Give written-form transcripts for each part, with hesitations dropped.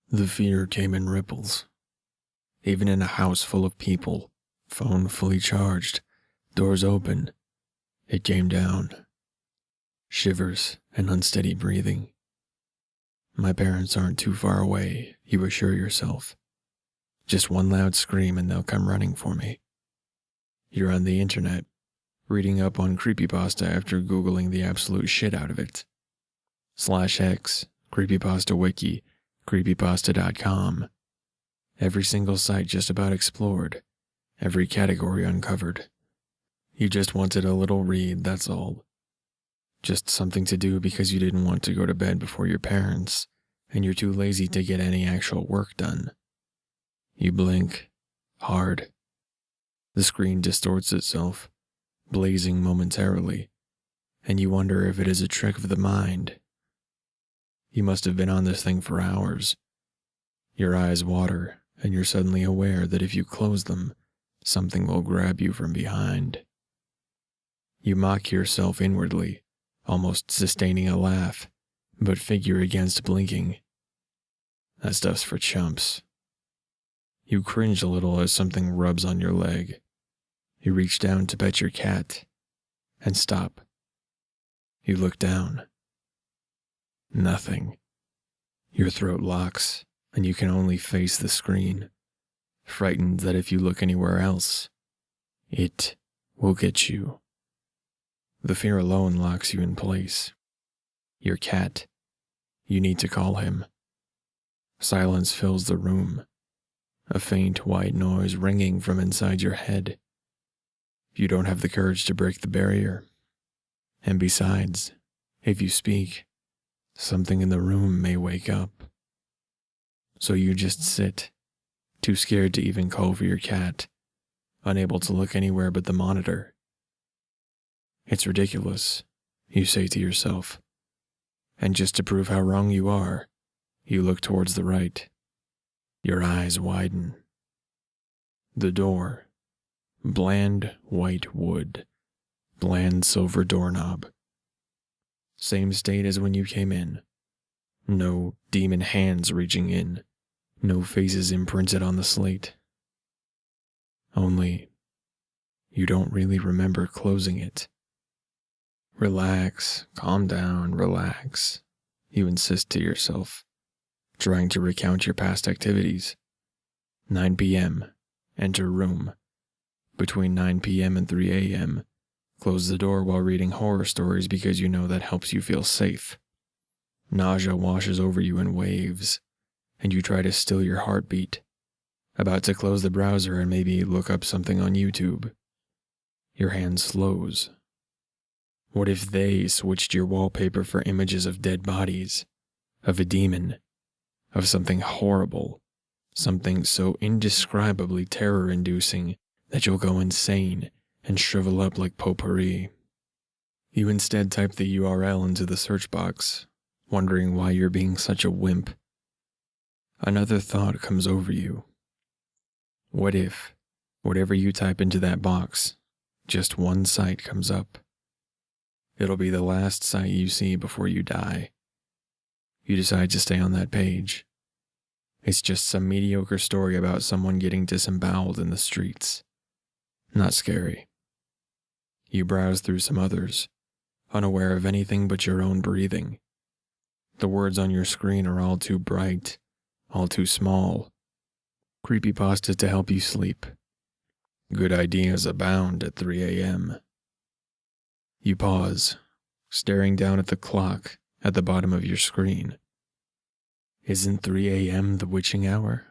The fear came in ripples. Even in a house full of people, phone fully charged, doors open, it came down. Shivers and unsteady breathing. My parents aren't too far away, you assure yourself. Just one loud scream and they'll come running for me. You're on the internet, reading up on creepypasta after Googling the absolute shit out of it. /X, creepypasta wiki, creepypasta.com. Every single site just about explored, every category uncovered. You just wanted a little read, that's all. Just something to do because you didn't want to go to bed before your parents, and you're too lazy to get any actual work done. You blink, hard. The screen distorts itself, blazing momentarily, and you wonder if it is a trick of the mind. You must have been on this thing for hours. Your eyes water, and you're suddenly aware that if you close them, something will grab you from behind. You mock yourself inwardly, almost sustaining a laugh, but figure against blinking. That stuff's for chumps. You cringe a little as something rubs on your leg. You reach down to pet your cat, and stop. You look down. Nothing. Your throat locks, and you can only face the screen, frightened that if you look anywhere else, it will get you. The fear alone locks you in place. Your cat. You need to call him. Silence fills the room, a faint white noise ringing from inside your head. You don't have the courage to break the barrier. And besides, if you speak, something in the room may wake up. So you just sit, too scared to even call for your cat, unable to look anywhere but the monitor. It's ridiculous, you say to yourself. And just to prove how wrong you are, you look towards the right. Your eyes widen. The door. Bland white wood. Bland silver doorknob. Same state as when you came in. No demon hands reaching in. No faces imprinted on the slate. Only, you don't really remember closing it. Relax, calm down, relax, you insist to yourself, trying to recount your past activities. 9 p.m., enter room. Between 9 p.m. and 3 a.m., close the door while reading horror stories because you know that helps you feel safe. Nausea washes over you in waves, and you try to still your heartbeat. About to close the browser and maybe look up something on YouTube. Your hand slows. What if they switched your wallpaper for images of dead bodies, of a demon, of something horrible, something so indescribably terror-inducing that you'll go insane and shrivel up like potpourri? You instead type the URL into the search box, wondering why you're being such a wimp. Another thought comes over you. What if, whatever you type into that box, just one site comes up? It'll be the last site you see before you die. You decide to stay on that page. It's just some mediocre story about someone getting disemboweled in the streets. Not scary. You browse through some others, unaware of anything but your own breathing. The words on your screen are all too bright, all too small. Creepypasta to help you sleep. Good ideas abound at 3 a.m. You pause, staring down at the clock at the bottom of your screen. Isn't 3 a.m. the witching hour?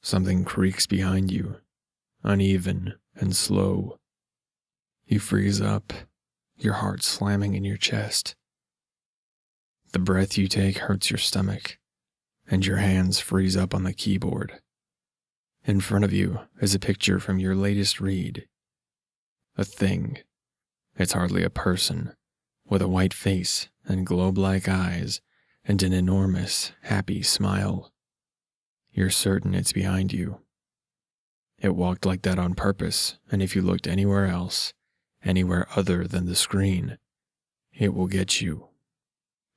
Something creaks behind you, uneven and slow. You freeze up, your heart slamming in your chest. The breath you take hurts your stomach, and your hands freeze up on the keyboard. In front of you is a picture from your latest read. A thing. It's hardly a person, with a white face and globe-like eyes and an enormous, happy smile. You're certain it's behind you. It walked like that on purpose, and if you looked anywhere else, anywhere other than the screen, it will get you.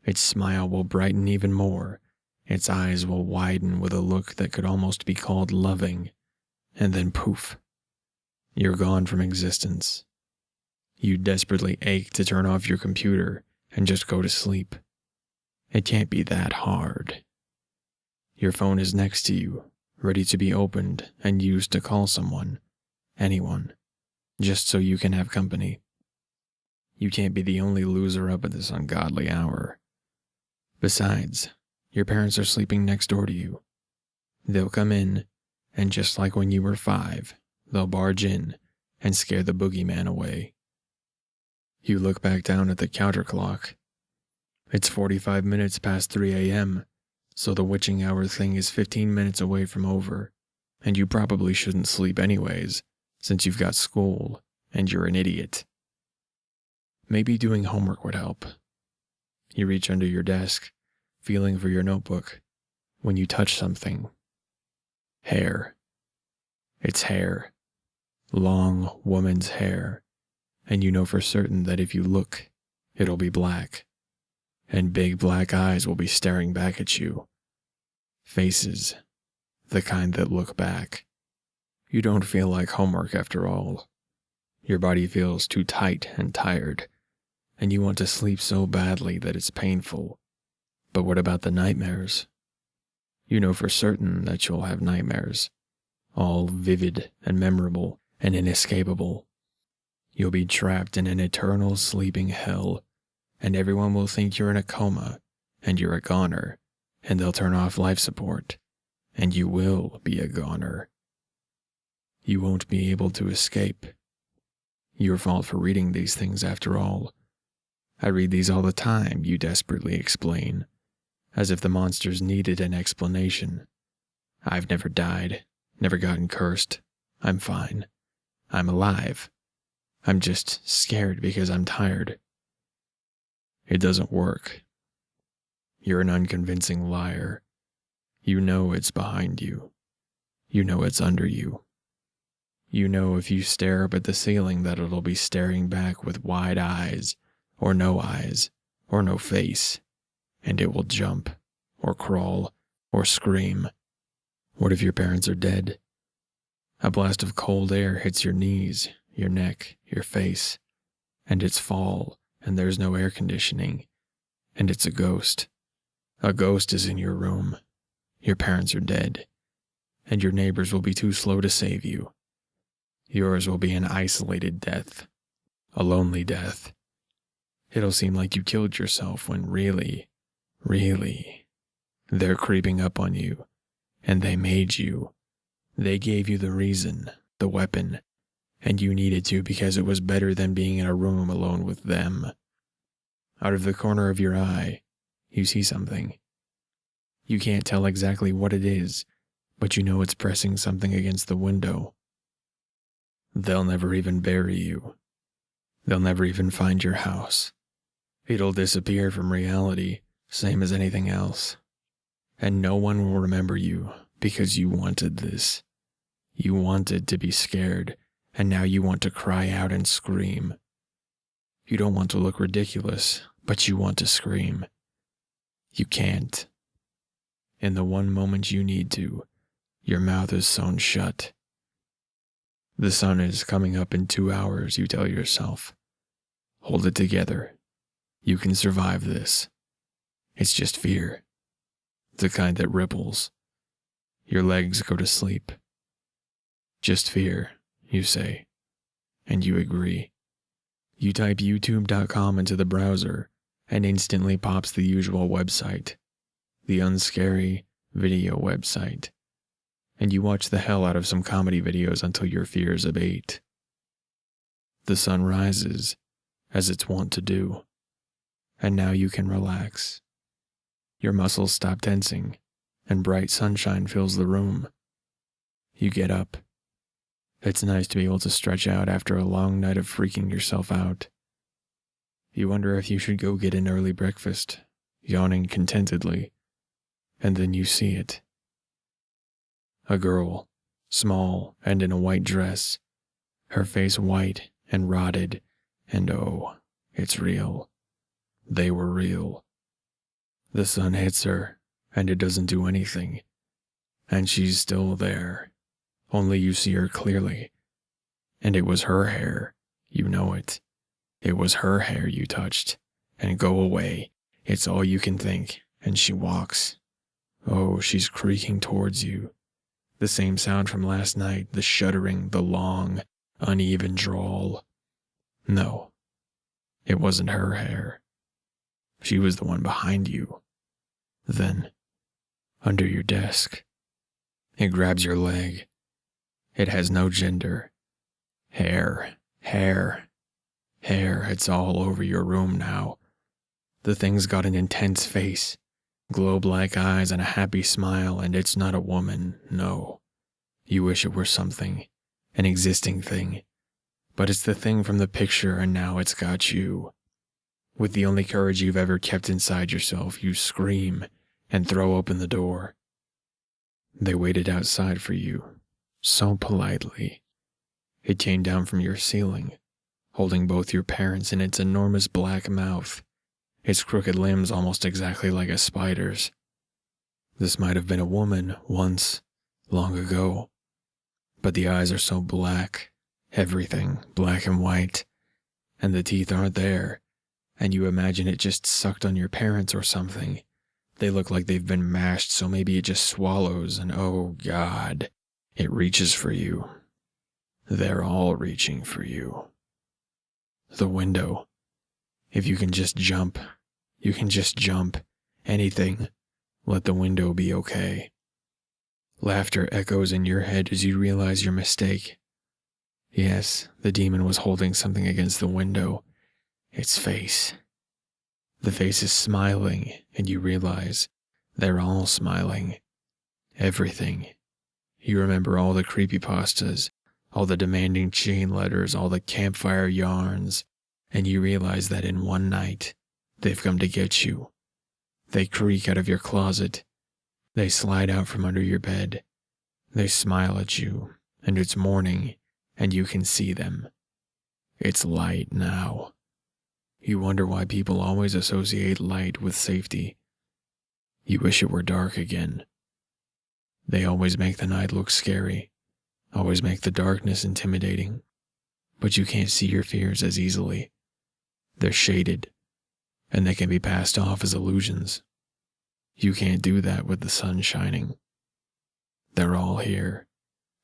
Its smile will brighten even more. Its eyes will widen with a look that could almost be called loving. And then poof, you're gone from existence. You desperately ache to turn off your computer and just go to sleep. It can't be that hard. Your phone is next to you, ready to be opened and used to call someone, anyone, just so you can have company. You can't be the only loser up at this ungodly hour. Besides, your parents are sleeping next door to you. They'll come in, and just like when you were 5, they'll barge in and scare the boogeyman away. You look back down at the counter clock. It's 45 minutes past 3 a.m., so the witching hour thing is 15 minutes away from over, and you probably shouldn't sleep anyways, since you've got school and you're an idiot. Maybe doing homework would help. You reach under your desk, feeling for your notebook, when you touch something. Hair. It's hair. Long woman's hair. And you know for certain that if you look, it'll be black. And big black eyes will be staring back at you. Faces. The kind that look back. You don't feel like homework after all. Your body feels too tight and tired, and you want to sleep so badly that it's painful. But what about the nightmares? You know for certain that you'll have nightmares, all vivid and memorable and inescapable. You'll be trapped in an eternal sleeping hell, and everyone will think you're in a coma, and you're a goner, and they'll turn off life support, and you will be a goner. You won't be able to escape. Your fault for reading these things after all. I read these all the time, you desperately explain, as if the monsters needed an explanation. I've never died, never gotten cursed. I'm fine. I'm alive. I'm just scared because I'm tired. It doesn't work. You're an unconvincing liar. You know it's behind you. You know it's under you. You know if you stare up at the ceiling that it'll be staring back with wide eyes, or no face, and it will jump, or crawl, or scream. What if your parents are dead? A blast of cold air hits your knees, your neck, your face, and it's fall, and there's no air conditioning, and it's a ghost. A ghost is in your room. Your parents are dead, and your neighbors will be too slow to save you. Yours will be an isolated death, a lonely death. It'll seem like you killed yourself when really, they're creeping up on you, and they made you. They gave you the reason, the weapon, and you needed to because it was better than being in a room alone with them. Out of the corner of your eye, you see something. You can't tell exactly what it is, but you know it's pressing something against the window. They'll never even bury you. They'll never even find your house. It'll disappear from reality, same as anything else. And no one will remember you because you wanted this. You wanted to be scared, and now you want to cry out and scream. You don't want to look ridiculous, but you want to scream. You can't. In the one moment you need to, your mouth is sewn shut. The sun is coming up in 2 hours, you tell yourself. Hold it together. You can survive this. It's just fear. The kind that ripples. Your legs go to sleep. Just fear, you say. And you agree. You type youtube.com into the browser, and instantly pops the usual website. The unscary video website. And you watch the hell out of some comedy videos until your fears abate. The sun rises, as it's wont to do, and now you can relax. Your muscles stop tensing, and bright sunshine fills the room. You get up. It's nice to be able to stretch out after a long night of freaking yourself out. You wonder if you should go get an early breakfast, yawning contentedly, and then you see it. A girl, small and in a white dress, her face white and rotted, and oh, it's real. They were real. The sun hits her, and it doesn't do anything, and she's still there, only you see her clearly. And it was her hair, you know it. It was her hair you touched, and go away, it's all you can think, and she walks. Oh, she's creaking towards you. The same sound from last night, the shuddering, the long, uneven drawl. No, it wasn't her hair. She was the one behind you. Then, under your desk, it grabs your leg. It has no gender. Hair, hair, hair, it's all over your room now. The thing's got an intense face, globe-like eyes and a happy smile, and it's not a woman, no. You wish it were something, an existing thing. But it's the thing from the picture, and now it's got you. With the only courage you've ever kept inside yourself, you scream and throw open the door. They waited outside for you, so politely. It came down from your ceiling, holding both your parents in its enormous black mouth, its crooked limbs almost exactly like a spider's. This might have been a woman once, long ago, but the eyes are so black, everything black and white, and the teeth aren't there, and you imagine it just sucked on your parents or something. They look like they've been mashed, so maybe it just swallows, and oh God, it reaches for you. They're all reaching for you. The window. If you can just jump, you can just jump. Anything. Let the window be okay. Laughter echoes in your head as you realize your mistake. Yes, the demon was holding something against the window. Its face. The face is smiling, and you realize they're all smiling. Everything. You remember all the creepypastas, all the demanding chain letters, all the campfire yarns, and you realize that in one night, they've come to get you. They creak out of your closet. They slide out from under your bed. They smile at you, and it's morning, and you can see them. It's light now. You wonder why people always associate light with safety. You wish it were dark again. They always make the night look scary, always make the darkness intimidating, but you can't see your fears as easily. They're shaded, and they can be passed off as illusions. You can't do that with the sun shining. They're all here,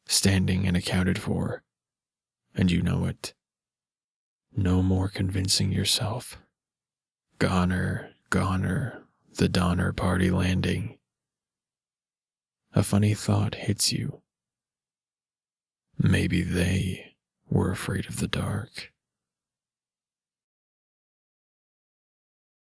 standing and accounted for, and you know it. No more convincing yourself. Goner, goner, the Donner Party landing. A funny thought hits you. Maybe they were afraid of the dark.